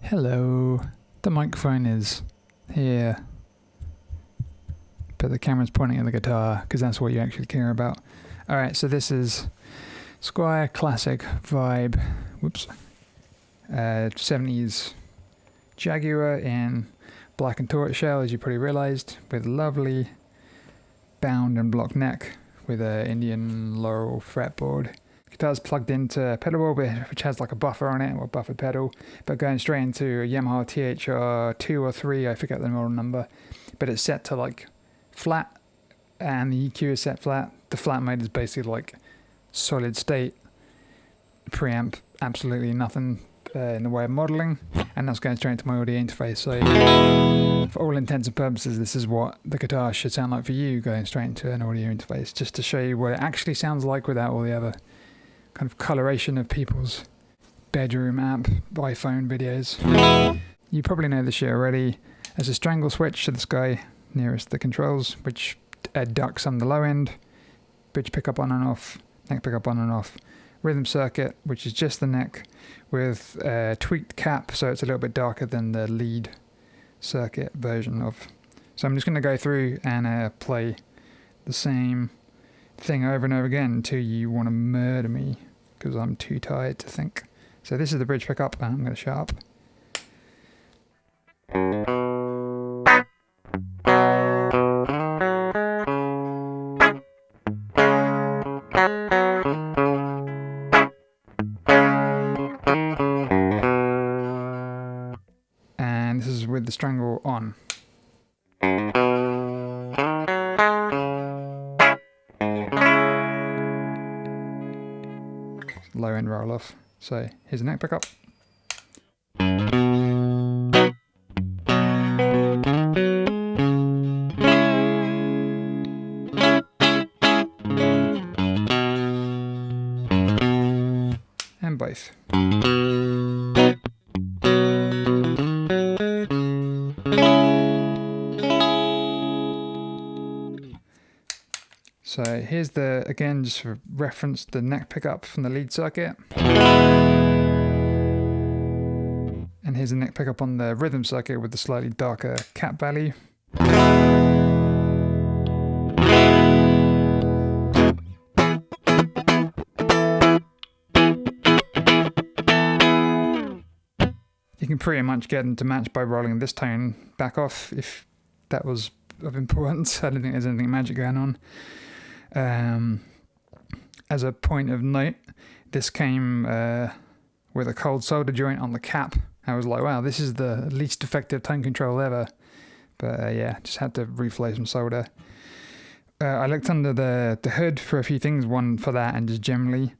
Hello, the microphone is here, but the camera's pointing at the guitar because that's what you actually care about. Alright, so this is Squier Classic Vibe, 70s Jaguar in black and tortoiseshell, as you probably realised, with lovely bound and block neck with a Indian laurel fretboard. Guitar's plugged into a pedal board which has like a buffer on it, or buffered pedal, but going straight into a Yamaha THR 2 or 3, I forget the model number, but it's set to like flat and the EQ is set flat. The flat mode is basically like solid state preamp, absolutely nothing in the way of modelling, and that's going straight into my audio interface. So for all intents and purposes, this is what the guitar should sound like for you, going straight into an audio interface, just to show you what it actually sounds like without all the other kind of coloration of people's bedroom amp iPhone videos. You probably know this shit already. There's a strangle switch to this guy nearest the controls, which ducks on the low end, bridge pickup on and off, neck pickup on and off, rhythm circuit, which is just the neck with a tweaked cap, so it's a little bit darker than the lead circuit version of. So I'm just going to go through and play the same thing over and over again until you want to murder me, because I'm too tired to think. So this is the bridge pickup, and I'm going to shut up. And this is with the strangle on. Low end roll off. So here's a neck pickup. And both. So here's the, again, just for reference, the neck pickup from the lead circuit. And here's the neck pickup on the rhythm circuit with the slightly darker cap value. You can pretty much get them to match by rolling this tone back off if that was of importance. I don't think there's anything magic going on. As a point of note, this came with a cold solder joint on the cap. I was like, wow, this is the least effective tone control ever. But yeah, just had to reflow some solder. I looked under the hood for a few things, one for that and just generally.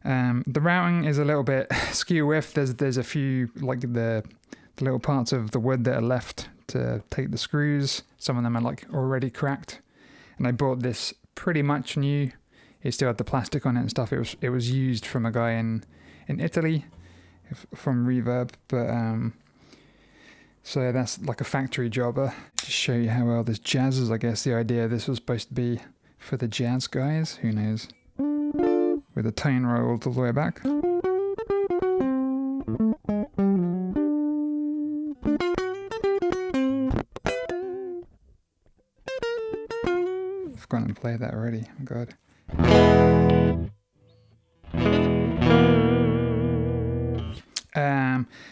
The routing is a little bit skew with. There's a few, like the little parts of the wood that are left to take the screws. Some of them are like already cracked. And I bought this pretty much new. It still had the plastic on it and stuff. It was used from a guy in Italy from Reverb, but so that's like a factory jobber. Just show you how well this jazzes. I guess the idea this was supposed to be for the jazz guys. Who knows? With a tone rolled all the way back. I've gone and played that already. Oh God.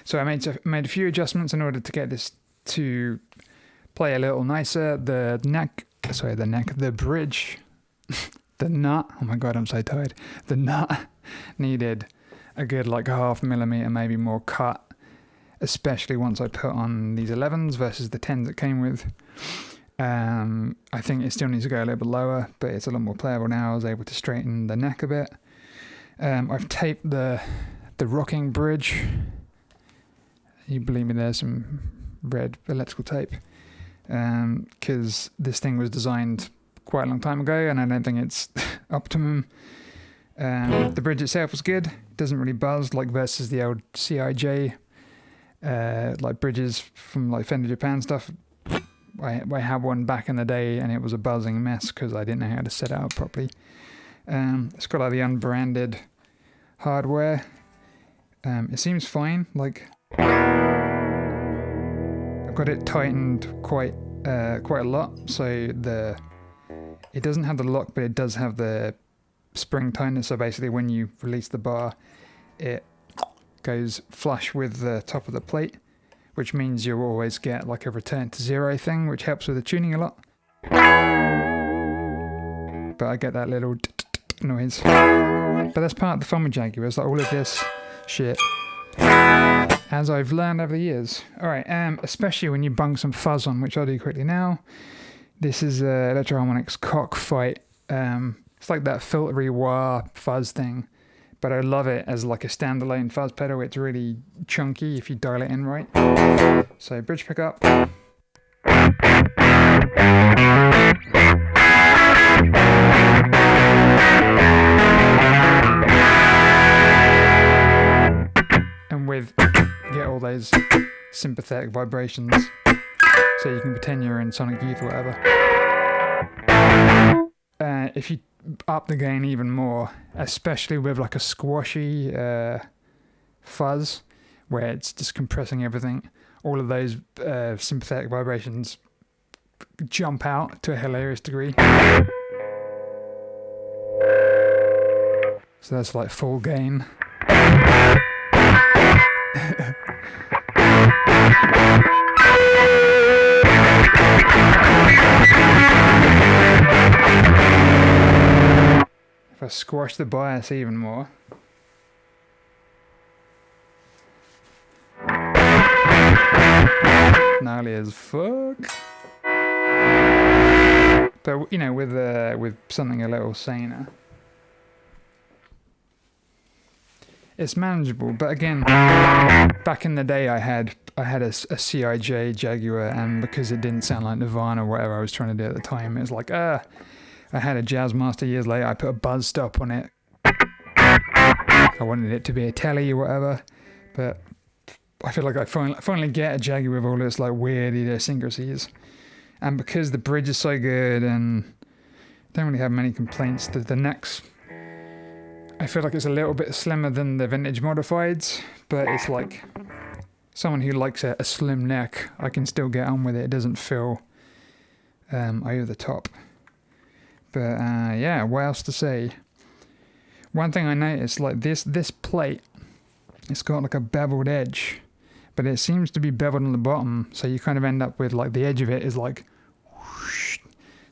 So I made a few adjustments in order to get this to play a little nicer. The bridge, the nut. Oh my God, I'm so tired. The nut needed a good like 0.5 millimeter, maybe more cut, especially once I put on these 11s versus the 10s it came with. I think it still needs to go a little bit lower, but it's a lot more playable now. I was able to straighten the neck a bit. I've taped the rocking bridge. You believe me, there's some red electrical tape, because this thing was designed quite a long time ago and I don't think it's optimum. The bridge itself was good. It doesn't really buzz like versus the old CIJ like bridges from like Fender Japan stuff. I had one back in the day and it was a buzzing mess because I didn't know how to set it up properly. It's got like the unbranded hardware. It seems fine, like got it tightened quite a lot, so it doesn't have the lock, but it does have the spring tightness. So basically, when you release the bar, it goes flush with the top of the plate, which means you'll always get like a return to zero thing, which helps with the tuning a lot. But I get that little noise. But that's part of the fun with Jaguars, like all of this shit, as I've learned over the years. Alright, especially when you bung some fuzz on, which I'll do quickly now. This is Electro Harmonix Cockfight. It's like that filtery wah fuzz thing, but I love it as like a standalone fuzz pedal. It's really chunky if you dial it in right. So bridge pickup. And with, you get all those sympathetic vibrations, so you can pretend you're in Sonic Youth or whatever. If you up the gain even more, especially with like a squashy fuzz, where it's just compressing everything, all of those sympathetic vibrations jump out to a hilarious degree. So that's like full gain. If I squash the bias even more. Gnarly as fuck. But you know, with something a little saner, it's manageable. But again, back in the day, I had a CIJ Jaguar, and because it didn't sound like Nirvana or whatever I was trying to do at the time, it was like I had a Jazzmaster years later. I put a buzz stop on it. I wanted it to be a telly or whatever, but I feel like I finally get a Jaguar with all its like weird idiosyncrasies. And because the bridge is so good and don't really have many complaints, the necks, I feel like it's a little bit slimmer than the vintage modifieds, but it's like someone who likes a slim neck, I can still get on with it. It doesn't feel over the top. But yeah, what else to say? One thing I noticed, like this plate, it's got like a beveled edge, but it seems to be beveled on the bottom, so you kind of end up with like the edge of it is like whoosh.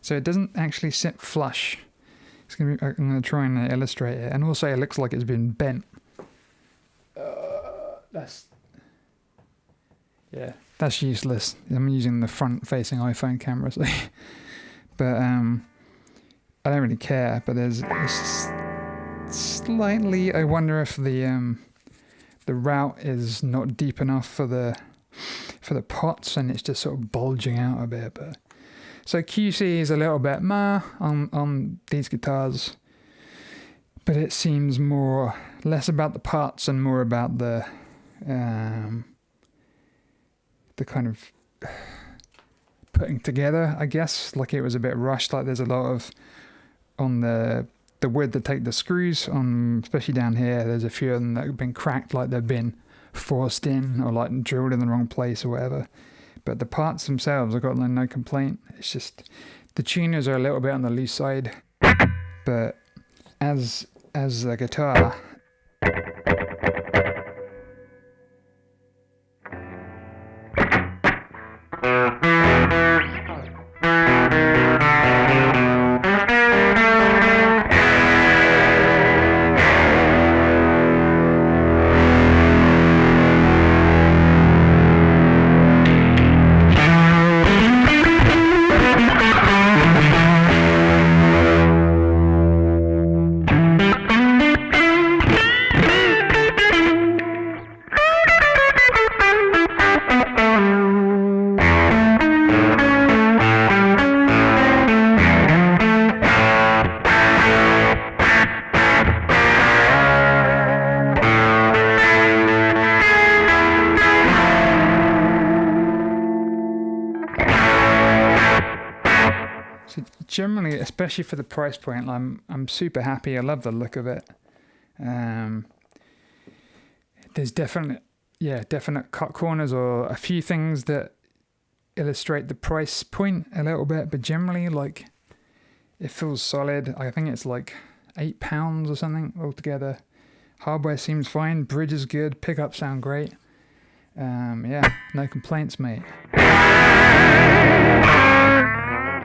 So it doesn't actually sit flush. I'm going to try and illustrate it, and also it looks like it's been bent. That's useless. I'm using the front-facing iPhone camera, so but I don't really care. But there's slightly. I wonder if the route is not deep enough for the pots, and it's just sort of bulging out a bit. But so QC is a little bit on these guitars, but it seems less about the parts and more about the kind of putting together, I guess. Like it was a bit rushed. Like there's a lot of on the wood that take the screws on, especially down here. There's a few of them that have been cracked, like they've been forced in or like drilled in the wrong place or whatever. But the parts themselves, I've got no complaint. It's just the tuners are a little bit on the loose side. But as a guitar, generally, especially for the price point, I'm super happy. I love the look of it. There's definite cut corners or a few things that illustrate the price point a little bit, but generally, like, it feels solid. I think it's like £8 or something altogether. Hardware seems fine, bridge is good, pickups sound great. Yeah, no complaints, mate.